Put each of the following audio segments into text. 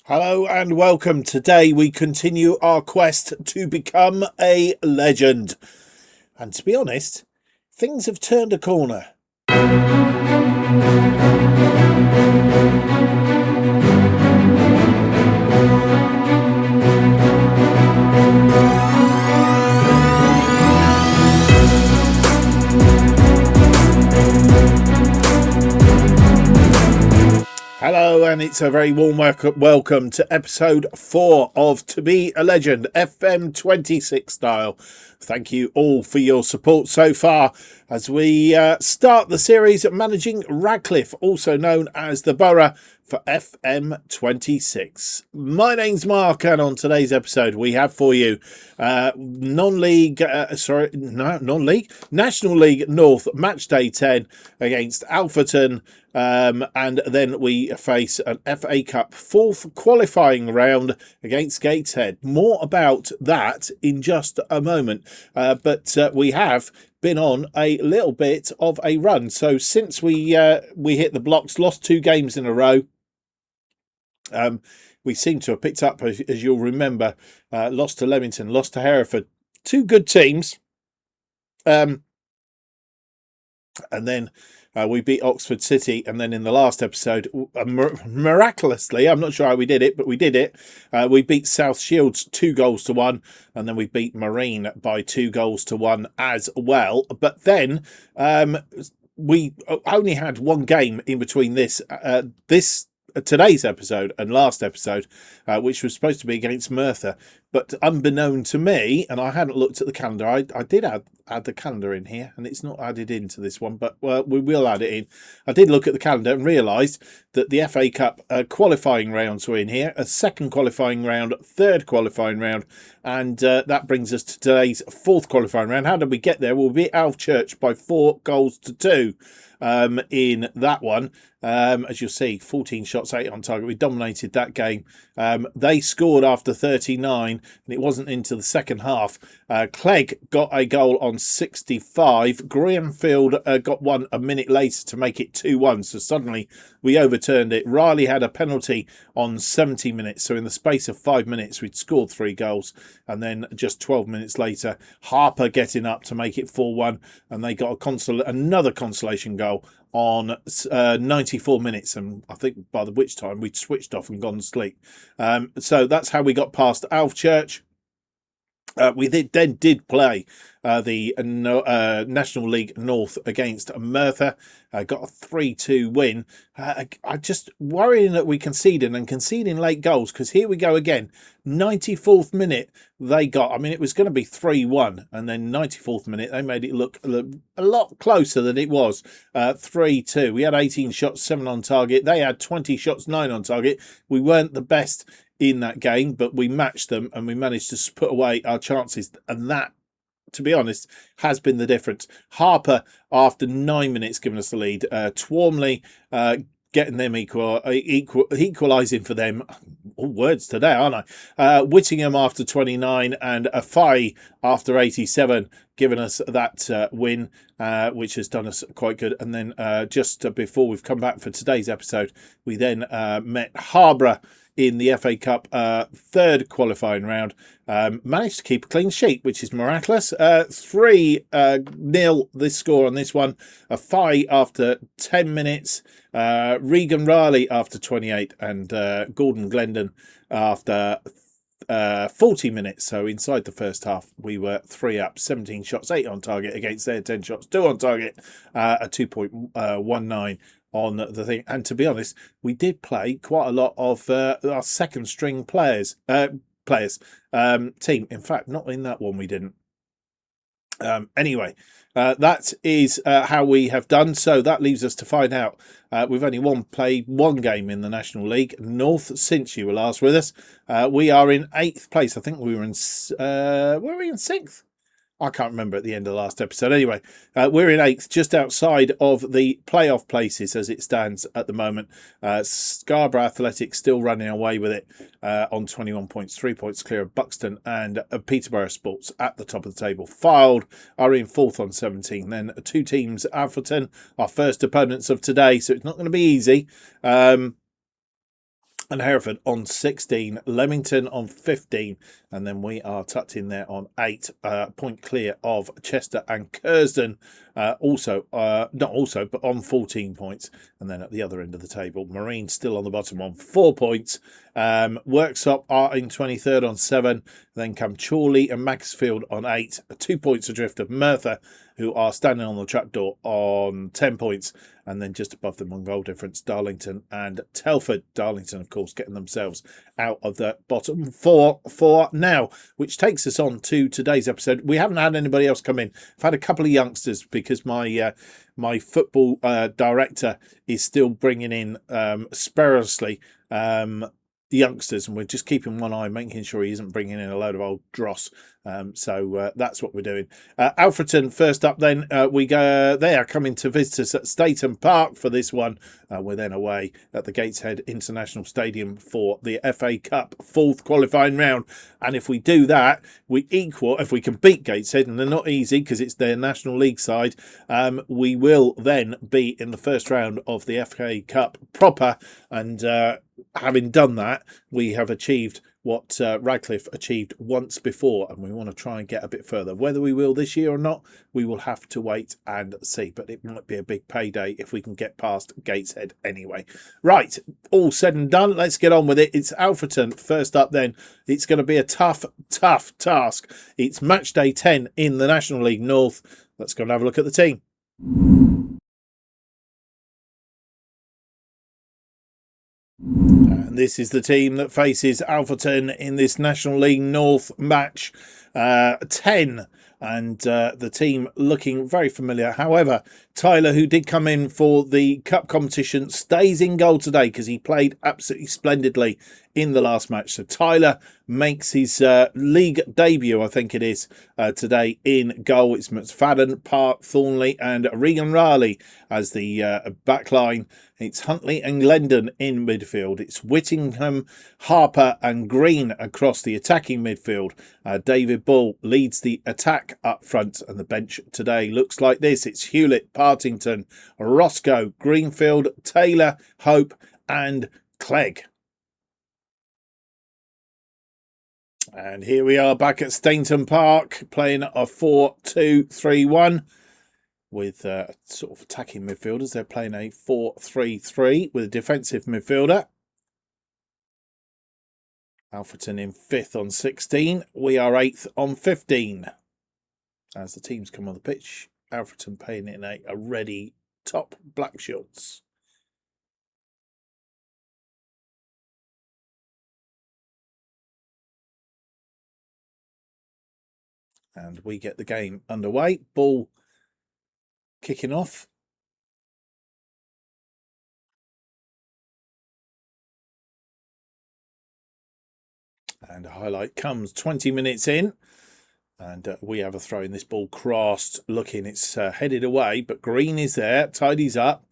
Hello and welcome. Today we continue our quest to become a legend. And to be honest, things have turned a corner. Hello, and it's a very warm welcome to episode 4 of To Be a Legend, FM26 style. Thank you all for your support so far as we start the series managing Radcliffe, also known as the Boro, for FM26. My name's Mark, and on today's episode we have for you National League North Match Day 10 against Alfreton. And then we face an FACup 4th qualifying round against Gateshead. More about that in just a moment. But we have been on a little bit of a run. So since we hit the blocks, lost 2 games in a row, we seem to have picked up, as you'll remember, lost to Leamington, lost to Hereford. 2 good teams. And then we beat Oxford City, and then in the last episode, miraculously, I'm not sure how we did it, but we did it. We beat South Shields 2-1, and then we beat Marine by 2-1 as well. But then we only had 1 game in between today's episode and last episode, which was supposed to be against Merthyr, but unbeknown to me, and I hadn't looked at the calendar. I did add the calendar in here, and it's not added into this one, but we will add it in. I did look at the calendar and realised that the FACup qualifying rounds were in here, a 2nd qualifying round, 3rd qualifying round, and that brings us to today's 4th qualifying round. How did we get there? Well, we beat Alfchurch by 4-2 in that one. As you'll see, 14 shots, 8 on target. We dominated that game. They scored after 39, and it wasn't into the second half. Clegg got a goal on 65. Greenfield got one a minute later to make it 2-1. So suddenly we overturned it. Riley had a penalty on 70 minutes. So in the space of 5 minutes, we'd scored 3 goals. And then just 12 minutes later, Harper getting up to make it 4-1. And they got another consolation goal on 94 minutes, and I think by which time we'd switched off and gone to sleep. So that's how we got past Alfchurch. We then did play the National League North against Merthyr. Got a 3-2 win. I just worrying that we conceding late goals, because here we go again. 94th minute they got, I mean, it was going to be 3-1, and then 94th minute they made it look a lot closer than it was. 3-2. We had 18 shots, 7 on target. They had 20 shots, 9 on target. We weren't the best in that game, but we matched them and we managed to put away our chances, and that, to be honest, has been the difference. Harper, after 9 minutes, giving us the lead. Twarmley getting them equalising for them. All words today, aren't I? Whittingham after 29, and Afai after 87, giving us that win, which has done us quite good. And then just before we've come back for today's episode, we then met Harborough in the FACup 3rd qualifying round. Managed to keep a clean sheet, which is miraculous. 3-0 this score on this one. A 5 after 10 minutes. Regan Riley after 28, and Gordon Glendon after 40 minutes. So inside the first half, we were 3 up, 17 shots, 8 on target against their 10 shots, 2 on target, a 2.19 on the thing. And to be honest, we did play quite a lot of our second string players team. In fact, not in that one we didn't. Anyway, that is how we have done. So that leaves us to find out. We've only played 1 game in the National League North since you were last with us. We are in 8th place. I think we were in were we in 6th? I can't remember at the end of the last episode. Anyway, we're in 8th, just outside of the playoff places as it stands at the moment. Scarborough Athletic still running away with it on 21 points, 3 points clear of Buxton, and Peterborough Sports at the top of the table. Fylde are in 4th on 17. Then 2 teams, Alfreton, our first opponents of today, so it's not going to be easy. and Hereford on 16, Leamington on 15, and then we are tucked in there on 8, point clear of Chester and Curzon, not also, but on 14 points. And then at the other end of the table, Marine still on the bottom on 4 points. Worksop are in 23rd on 7, then come Chorley and Macclesfield on 8, 2 points adrift of Merthyr, who are standing on the trapdoor on 10 points, and then just above them on goal difference, Darlington and Telford. Darlington, of course, getting themselves out of the bottom four for now, which takes us on to today's episode. We haven't had anybody else come in. I've had a couple of youngsters because my football director is still bringing in sparsely youngsters, and we're just keeping one eye, making sure he isn't bringing in a load of old dross. So that's what we're doing. Alfreton first up then. We go. They are coming to visit us at Stainton Park for this one. We're then away at the Gateshead International Stadium for the FACup 4th qualifying round. And if we do that, we equal. If we can beat Gateshead, and they're not easy because it's their National League side, we will then be in the first round of the FACup proper. And having done that, we have achieved what Radcliffe achieved once before, and we want to try and get a bit further. Whether we will this year or not, we will have to wait and see, but it might be a big payday if we can get past Gateshead anyway. Right, all said and done, let's get on with it. It's Alfreton first up then. It's going to be a tough task. It's match day 10 in the National League North. Let's go and have a look at the team. And this is the team that faces Alfreton in this National League North match 10. And the team looking very familiar. However, Tyler, who did come in for the cup competition, stays in goal today because he played absolutely splendidly in the last match. So Tyler makes his league debut, I think it is, today in goal. It's McFadden, Park, Thornley and Regan Riley as the back line. It's Huntley and Glendon in midfield. It's Whittingham, Harper and Green across the attacking midfield. David Bull leads the attack up front, and the bench today looks like this. It's Hewlett, Partington, Roscoe, Greenfield, Taylor, Hope and Clegg. And here we are back at Stainton Park playing a 4-2-3-1 with sort of attacking midfielders. They're playing a 4-3-3 with a defensive midfielder. Alfreton in 5th on 16. We are 8th on 15. As the teams come on the pitch, Alfreton playing in a ready top black shorts. And we get the game underway. Ball kicking off. And a highlight comes 20 minutes in. And we have a throw in. This ball crossed, looking, it's headed away, but Green is there, tidies up.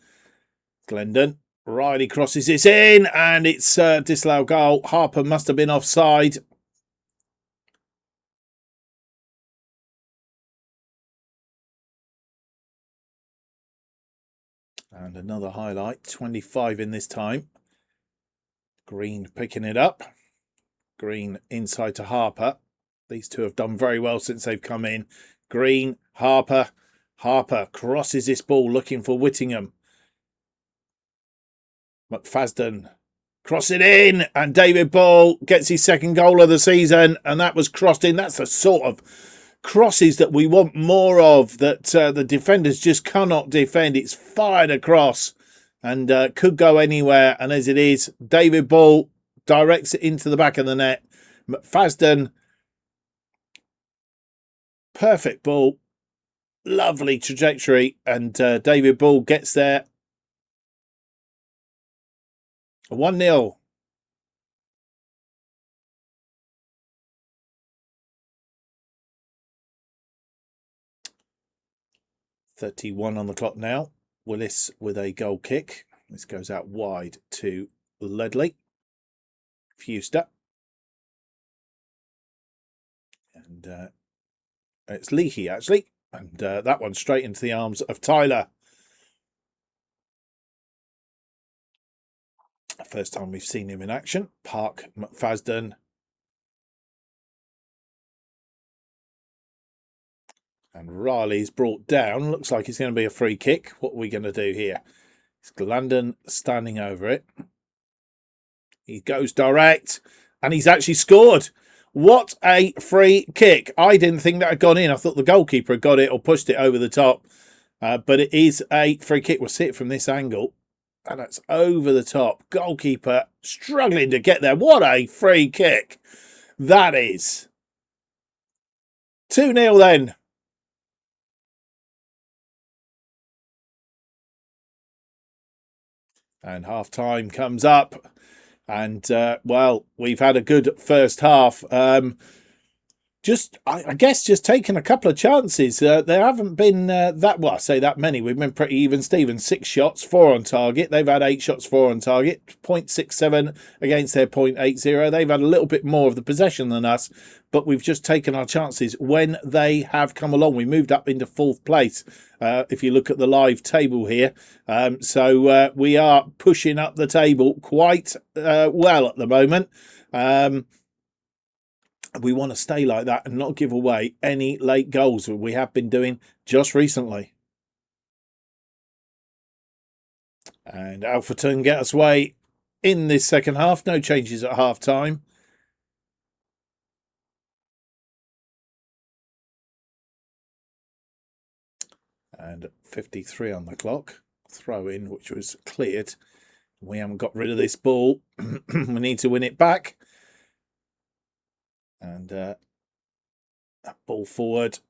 Glendon, Riley crosses this in, and it's disallowed goal. Harper must have been offside. And another highlight, 25 in this time. Green picking it up. Green inside to Harper. These two have done very well since they've come in. Green, Harper. Harper crosses this ball looking for Whittingham. McFadden cross it in, and David Bull gets his second goal of the season, and that was crossed in. That's the sort of crosses that we want more of, that the defenders just cannot defend. It's fired across and could go anywhere, and as it is, David Bull directs it into the back of the net. McFadden, perfect ball, lovely trajectory, and David Bull gets there. 1-0. .31 on the clock now. Willis with a goal kick. This goes out wide to Ledley. Fuster. And it's Leahy, actually. And that one straight into the arms of Tyler. First time we've seen him in action. Park, McFadden. And Riley's brought down. Looks like it's going to be a free kick. What are we going to do here? It's Glandon standing over it. He goes direct. And he's actually scored. What a free kick. I didn't think that had gone in. I thought the goalkeeper had got it or pushed it over the top. But it is a free kick. We'll see it from this angle. And it's over the top. Goalkeeper struggling to get there. What a free kick. That is. 2-0 then. And half time comes up. And, well, we've had a good first half. I guess just taking a couple of chances. There haven't been I say that many. We've been pretty even, Stephen. 6 shots, 4 on target. They've had 8 shots, 4 on target. 0.67 against their 0.80. They've had a little bit more of the possession than us, but we've just taken our chances when they have come along. We moved up into 4th place, if you look at the live table here. So we are pushing up the table quite well at the moment. We want to stay like that and not give away any late goals that we have been doing just recently. And Alfreton get us away in this second half. No changes at half time. And 53 on the clock. Throw in, which was cleared. We haven't got rid of this ball. We need to win it back. And that ball forward.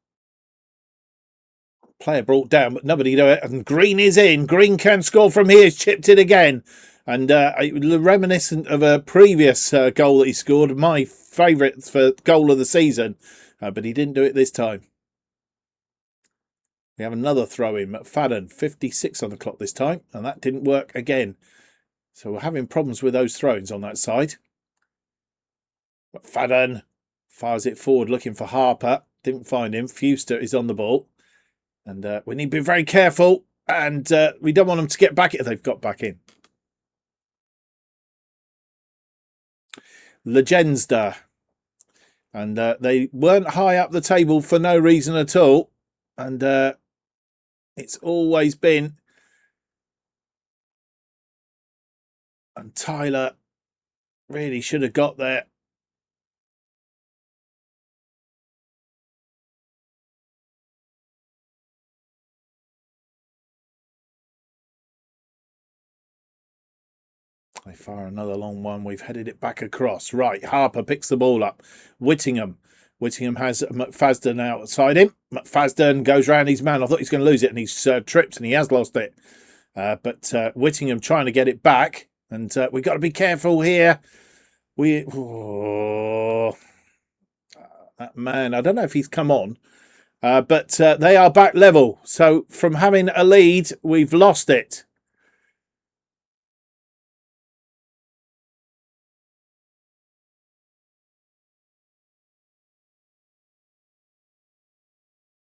Player brought down, but nobody do it. And Green is in. Green can score from here. He's chipped it again. And reminiscent of a previous goal that he scored. My favourite for goal of the season. But he didn't do it this time. We have another throw in. McFadden, 56 on the clock this time. And that didn't work again. So we're having problems with those throw-ins on that side. McFadden fires it forward looking for Harper. Didn't find him. Fuster is on the ball. And we need to be very careful. And we don't want them to get back if they've got back in. Legenda. And they weren't high up the table for no reason at all. And it's always been. And Tyler really should have got there. They fire another long one. We've headed it back across. Right, Harper picks the ball up. Whittingham. Whittingham has McFadden outside him. McFadden goes round his man. I thought he was going to lose it, and he's tripped, and he has lost it. But Whittingham trying to get it back. And we've got to be careful here. That man, I don't know if he's come on. But they are back level. So from having a lead, we've lost it.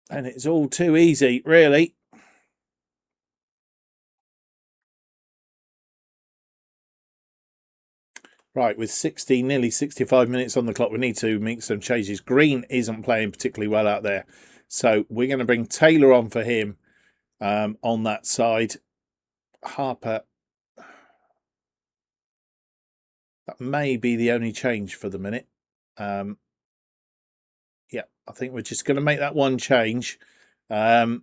And it's all too easy, really. Right, with nearly 65 minutes on the clock, we need to make some changes. Green isn't playing particularly well out there. So we're going to bring Taylor on for him on that side. Harper. That may be the only change for the minute. Yeah, I think we're just going to make that one change. What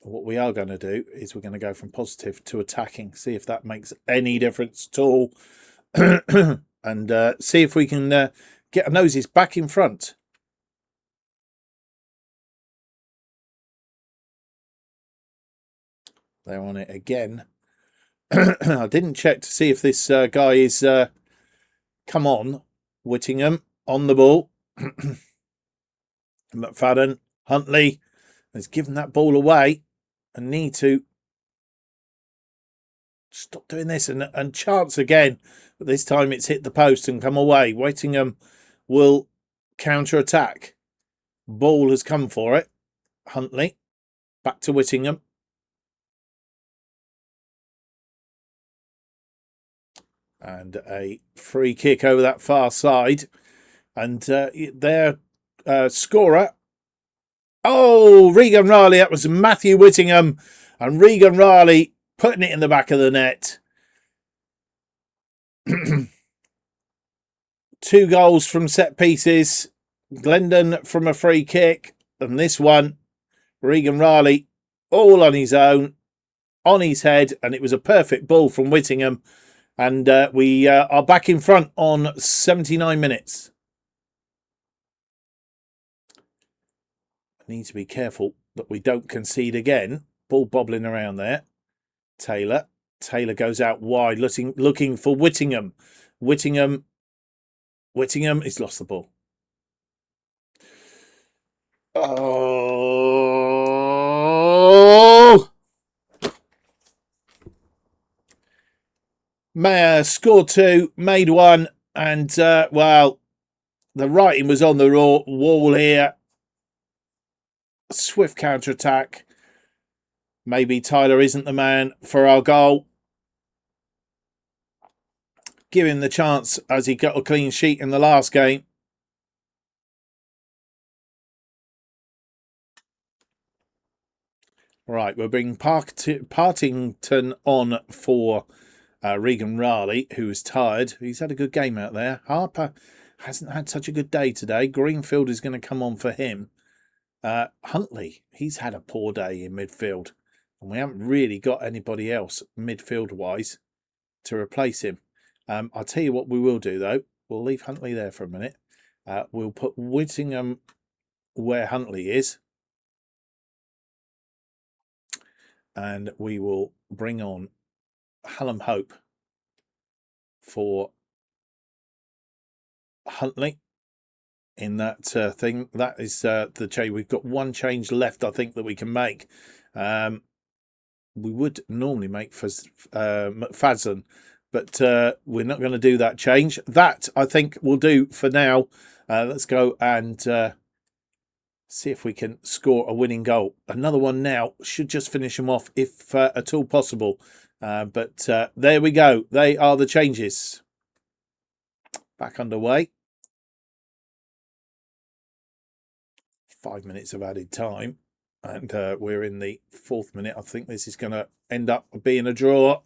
we are going to do is we're going to go from positive to attacking, see if that makes any difference at all. And see if we can get our noses back in front. They're on it again. I didn't check to see if this guy is come on. Whittingham on the ball. McFadden, Huntley has given that ball away and need to stop doing this and chance again. But this time it's hit the post and come away. Whittingham will counter-attack. Ball has come for it. Huntley, back to Whittingham. And a free kick over that far side. And their scorer... Oh, Regan Riley. That was Matthew Whittingham. And Regan Riley putting it in the back of the net. 2 goals from set pieces. Glendon from a free kick. And this one, Regan Riley, all on his own, on his head. And it was a perfect ball from Whittingham. And we are back in front on 79 minutes. Need to be careful that we don't concede again. Ball bobbling around there. Taylor goes out wide, looking for Whittingham. Whittingham has lost the ball. Oh! Mayer scored 2, made 1, and well, the writing was on the wall here. Swift counter-attack. Maybe Tyler isn't the man for our goal. Give him the chance as he got a clean sheet in the last game. Right, we're bringing Partington on for Regan Riley, who is tired. He's had a good game out there. Harper hasn't had such a good day today. Greenfield is going to come on for him. Huntley, he's had a poor day in midfield, and we haven't really got anybody else midfield-wise to replace him. I'll tell you what we will do, though. We'll leave Huntley there for a minute. We'll put Whittingham where Huntley is, and we will bring on Hallam Hope for Huntley. In that thing, that is the change. We've got one change left, I think, that we can make. We would normally make for McFadden, but we're not going to do that change. That, I think, will do for now. Let's go and see if we can score a winning goal. Another one now should just finish them off, if at all possible. But there we go. They are the changes. Back underway. 5 minutes of added time, and we're in the 4th minute. I think this is going to end up being a draw.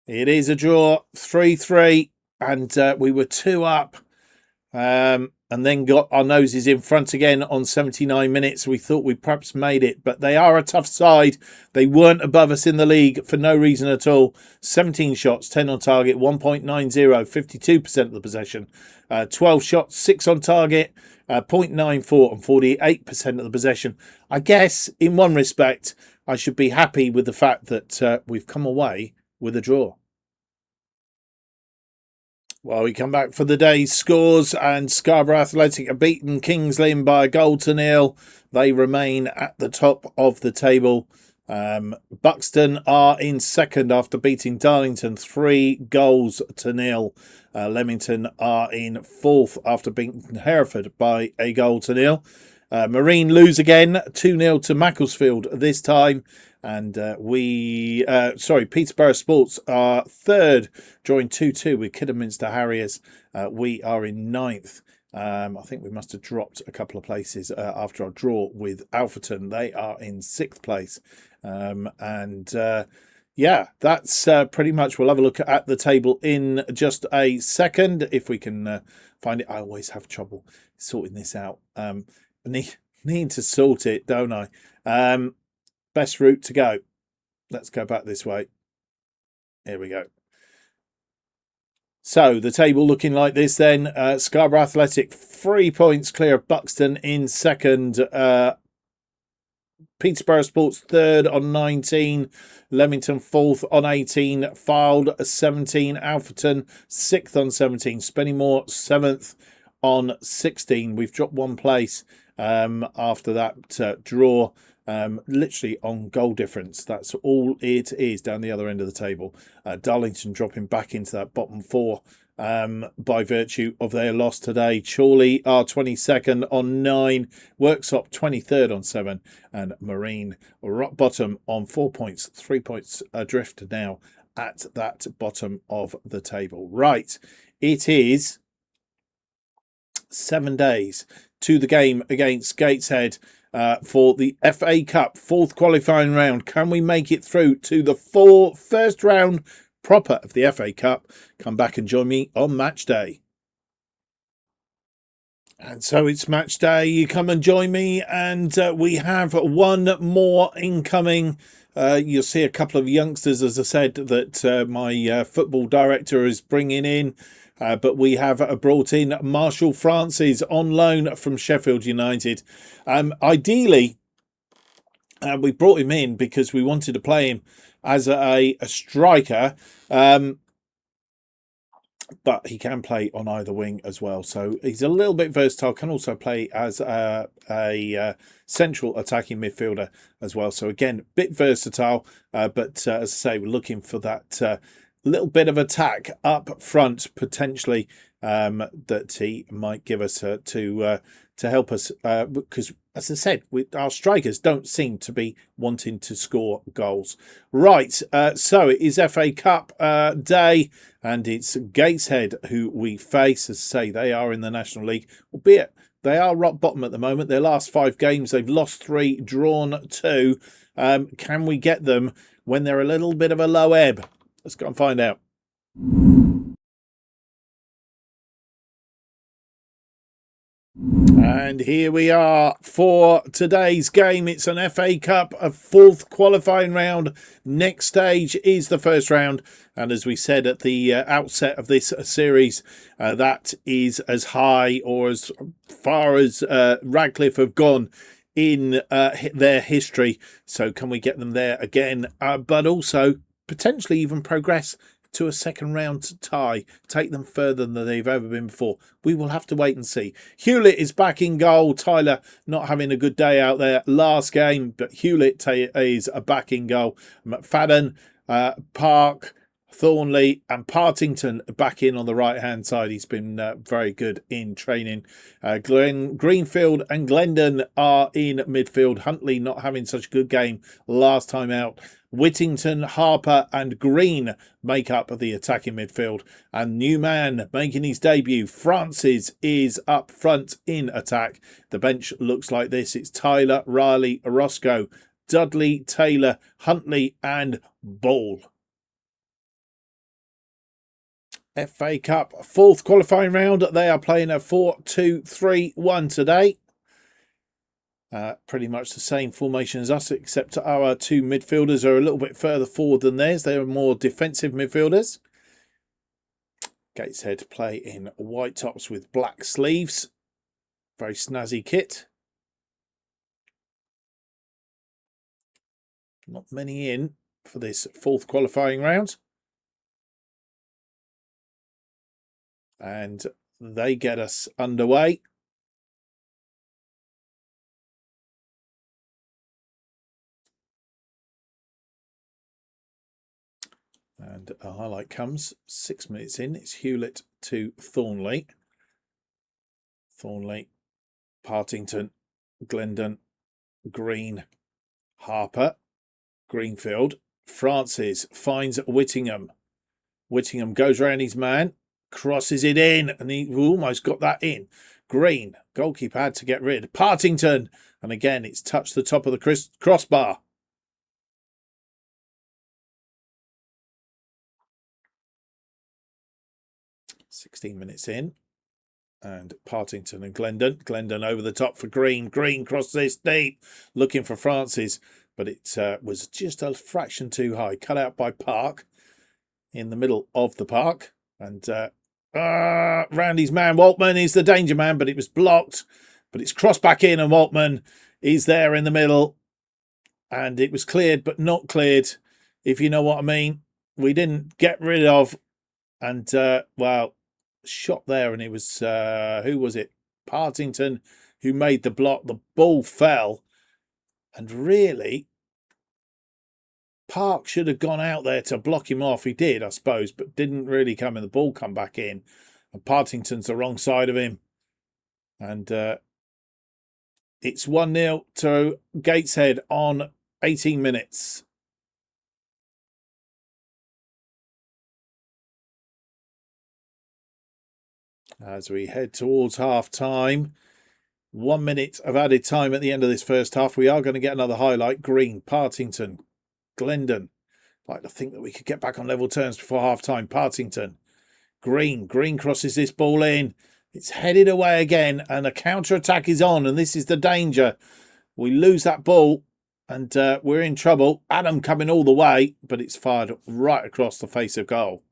It is a draw, 3-3, and we were 2 up, and then got our noses in front again on 79 minutes. We thought we perhaps made it, but they are a tough side. They weren't above us in the league for no reason at all. 17 shots, 10 on target, 1.90, 52% of the possession. 12 shots, 6 on target, 0.94 and 48% of the possession. I guess, in one respect, I should be happy with the fact that we've come away with a draw. Well, we come back for the day's scores, and Scarborough Athletic are beaten Kings Lynn by a goal to 0. They remain at the top of the table. Buxton are in second after beating Darlington 3 goals to 0. Leamington are in fourth after beating Hereford by a goal to 0. Marine lose again 2-0 to Macclesfield this time. And Peterborough Sports are third, drawing 2-2 with Kidderminster Harriers. We are in ninth. I think we must have dropped a couple of places after our draw with Alfreton. They are in 6th place. Yeah, that's pretty much. We'll have a look at the table in just a second if we can find it. I always have trouble sorting this out. Need to sort it, don't I? Best route to go. Let's go back this way. Here we go. So the table looking like this then. Scarborough Athletic 3 points clear of Buxton in second. Peterborough Sports third on 19. Leamington fourth on 18. Fylde 17. Alfreton 6th on 17. Spennymoor 7th on 16. We've dropped 1 place after that draw. Literally on goal difference. That's all it is down the other end of the table. Darlington dropping back into that bottom 4 by virtue of their loss today. Chorley are 22nd on 9. Worksop 23rd on 7. And Marine rock bottom on 4 points. 3 points adrift now at that bottom of the table. Right, it is 7 days to the game against Gateshead for the FA Cup 4th qualifying round. Can we make it through to the first round proper of the FA Cup? Come back and join me on match day. And so it's match day. You come and join me, and we have one more incoming. You'll see a couple of youngsters, as I said, that my football director is bringing in. But we have brought in Marshall Francis on loan from Sheffield United. Ideally, we brought him in because we wanted to play him as a striker. But he can play on either wing as well. So he's a little bit versatile, can also play as a central attacking midfielder as well. So again, a bit versatile, but as I say, we're looking for that little bit of attack up front, potentially, that he might give us to help us, because as I said, our strikers don't seem to be wanting to score goals. Right, so it is FA Cup day, and it's Gateshead who we face. As I say, they are in the National League, albeit they are rock bottom at the moment. Their last 5 games, they've lost 3, drawn 2. Can we get them when they're a little bit of a low ebb? Let's go and find out. And here we are for today's game. It's an FA Cup, a 4th qualifying round. Next stage is the first round. And as we said at the outset of this series, that is as high or as far as Radcliffe have gone in their history. So can we get them there again? But also potentially even progress to a second round tie, take them further than they've ever been before. We will have to wait and see. Hewlett is back in goal. Tyler not having a good day out there last game, but Hewlett is back in goal. McFadden, Park, Thornley and Partington back in on the right hand side. He's been very good in training. Greenfield and Glendon are in midfield. Huntley not having such a good game last time out. Whittington, Harper and Green make up the attacking midfield. And new man making his debut, Francis, is up front in attack. The bench looks like this. It's Tyler, Riley, Roscoe, Dudley, Taylor, Huntley and Ball. FA Cup 4th qualifying round. They are playing a 4-2-3-1 today. Pretty much the same formation as us, except our 2 midfielders are a little bit further forward than theirs. They are more defensive midfielders. Gateshead play in white tops with black sleeves. Very snazzy kit. Not many in for this 4th qualifying round. And they get us underway. And a highlight comes 6 minutes in. It's Hewlett to Thornley. Thornley, Partington, Glendon, Green, Harper, Greenfield. Francis finds Whittingham. Whittingham goes round his man, crosses it in, and he almost got that in. Green, goalkeeper had to get rid. Partington, and again it's touched the top of the crossbar. 16 minutes in, and Partington and Glendon. Glendon over the top for Green. Green crosses this deep, looking for Francis, but it was just a fraction too high. Cut out by Park in the middle of the park, and Randy's man Waltman is the danger man, but it was blocked. But it's crossed back in, and Waltman is there in the middle, and it was cleared, but not cleared, if you know what I mean. We didn't get rid of, and well, shot there, and it was who was it? Partington, who made the block. The ball fell, and really Park should have gone out there to block him off. He did, I suppose, but didn't really come in. The ball come back in, and Partington's the wrong side of him, and it's 1-0 to Gateshead on 18 minutes. As we head towards half time, 1 minute of added time at the end of this first half. We are going to get another highlight. Green, Partington, Glendon. I'd like to think that we could get back on level terms before half time. Partington, Green crosses this ball in. It's headed away again, and a counter attack is on, and this is the danger. We lose that ball, and we're in trouble. Adam coming all the way, but it's fired right across the face of goal.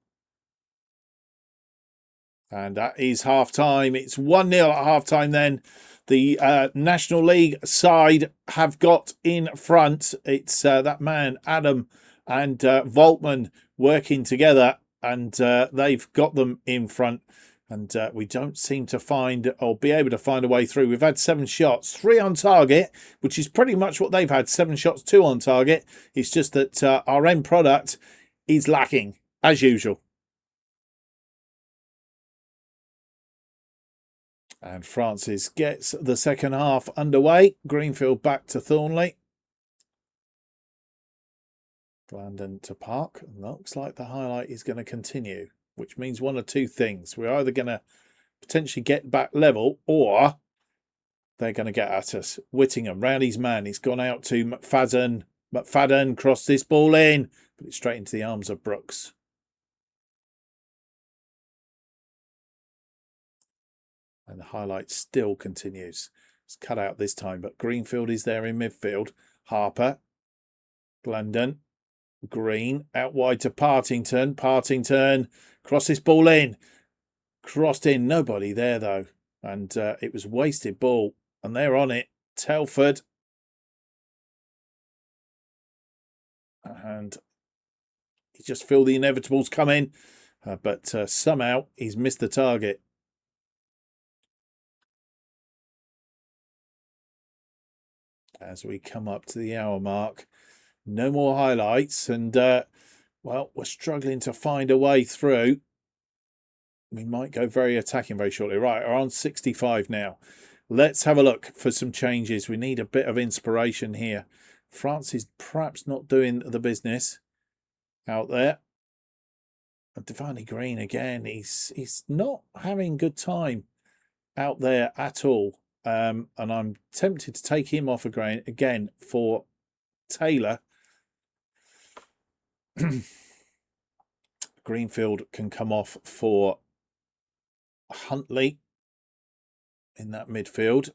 And that is half time. It's 1-0 at half time then. The National League side have got in front. It's that man, Adam, and Voltman working together, and they've got them in front. And we don't seem to find or be able to find a way through. We've had 7 shots, 3 on target, which is pretty much what they've had. 7 shots, 2 on target. It's just that our end product is lacking, as usual. And Francis gets the second half underway. Greenfield back to Thornley. Glendon to Park. Looks like the highlight is going to continue, which means one of two things. We're either going to potentially get back level, or they're going to get at us. Whittingham, round his man. He's gone out to McFadden. McFadden crossed this ball in, but it's straight into the arms of Brooks. And the highlight still continues. It's cut out this time, but Greenfield is there in midfield. Harper, Glendon, Green, out wide to Partington. Partington, cross this ball in. Crossed in, nobody there though. And it was wasted ball. And they're on it. Telford. And he just feel the inevitables coming. But somehow he's missed the target. As we come up to the hour mark, no more highlights, and well, we're struggling to find a way through. We might go very attacking very shortly. Right, we're on 65 now. Let's have a look for some changes. We need a bit of inspiration here. France is perhaps not doing the business out there. Devani Green again. He's not having good time out there at all. And I'm tempted to take him off again for Taylor. Greenfield can come off for Huntley in that midfield.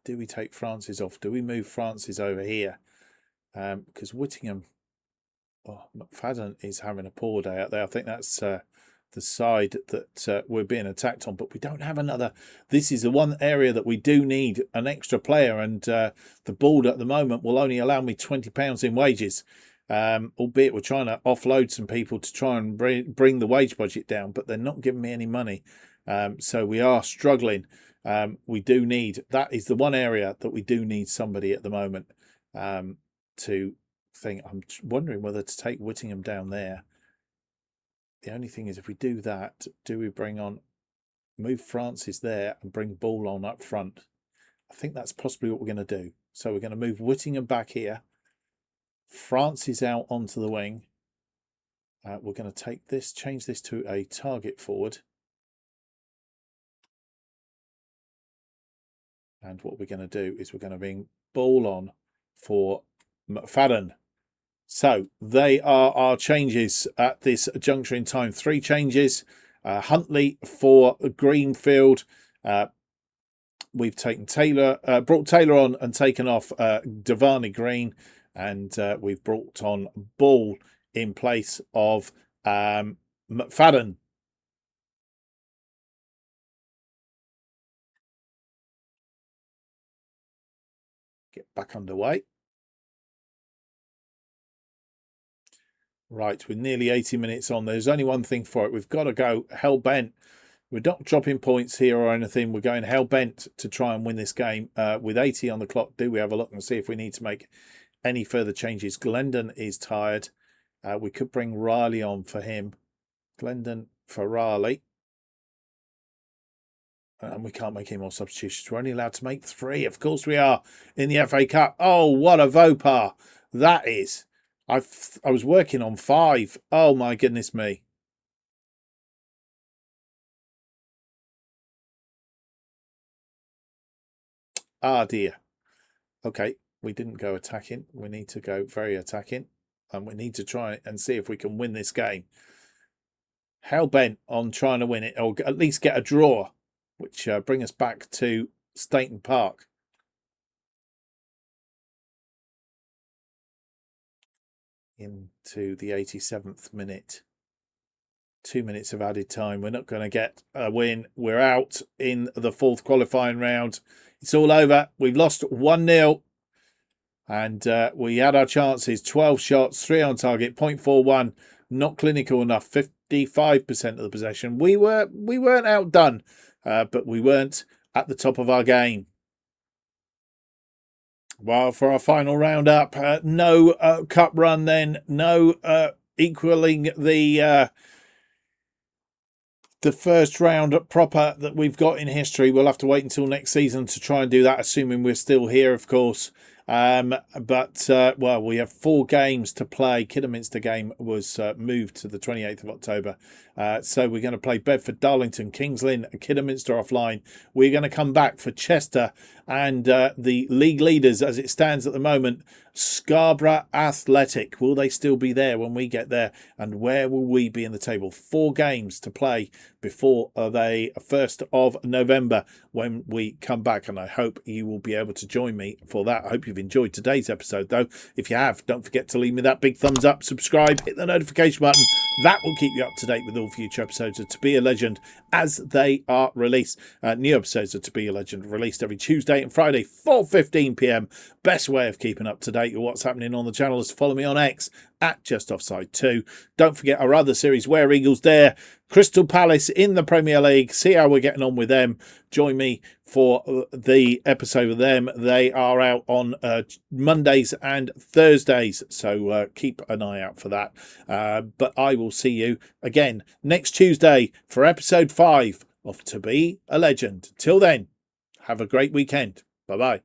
Do we take Francis off? Do we move Francis over here? Because Whittingham, McFadden is having a poor day out there. I think that's the side that we're being attacked on, but we don't have another. This is the one area that we do need an extra player, and the board at the moment will only allow me £20 in wages, albeit we're trying to offload some people to try and bring the wage budget down, but they're not giving me any money, so we are struggling. We do need, that is the one area that we do need somebody at the moment to think. I'm wondering whether to take Whittingham down there. The only thing is, if we do that, do we move Francis there and bring Ball on up front? I think that's possibly what we're going to do. So we're going to move Whittingham back here. Francis out onto the wing. We're going to change this to a target forward. And what we're going to do is we're going to bring Ball on for McFadden. So they are our changes at this juncture in time. 3 changes. Huntley for Greenfield. We've taken brought Taylor on and taken off Devani Green, and we've brought on Ball in place of McFadden. Get back underway. Right, we're nearly 80 minutes on. There's only one thing for it. We've got to go hell-bent. We're not dropping points here or anything. We're going hell-bent to try and win this game. With 80 on the clock, do we have a look and see if we need to make any further changes? Glendon is tired. We could bring Riley on for him. Glendon for Riley. And we can't make any more substitutions. We're only allowed to make 3. Of course we are, in the FA Cup. Oh, what a Vopar that is. I was working on 5. Oh, my goodness me. Ah, dear. Okay, we didn't go attacking. We need to go very attacking. And we need to try and see if we can win this game. Hell-bent on trying to win it, or at least get a draw, which bring us back to Stainton Park. Into the 87th minute. 2 minutes of added time. We're not going to get a win. We're out in the fourth qualifying round. It's all over. We've lost 1-0. And we had our chances. 12 shots, 3 on target, 0.41. Not clinical enough. 55% of the possession. We weren't outdone, but we weren't at the top of our game. Well, for our final roundup, no cup run then. No equaling the first round proper that we've got in history. We'll have to wait until next season to try and do that, assuming we're still here, of course. Well, we have 4 games to play. Kidderminster game was moved to the 28th of October. So we're going to play Bedford, Darlington, Kings Lynn, and Kidderminster offline. We're going to come back for Chester and the league leaders as it stands at the moment, Scarborough Athletic. Will they still be there when we get there? And where will we be in the table? 4 games to play before the 1st of November when we come back. And I hope you will be able to join me for that. I hope you've enjoyed today's episode, though. If you have, don't forget to leave me that big thumbs up, subscribe, hit the notification button. That will keep you up to date with all future episodes of To Be a Legend as they are released. New episodes of To Be a Legend released every Tuesday and Friday, 4:15 p.m. Best way of keeping up to date with what's happening on the channel is to follow me on X at JustOffside2. Don't forget our other series, Where Eagles Dare, Crystal Palace in the Premier League. See how we're getting on with them. Join me for the episode of them. They are out on Mondays and Thursdays, so keep an eye out for that. But I will see you again next Tuesday for episode 5 of To Be a Legend. Till then, have a great weekend. Bye-bye.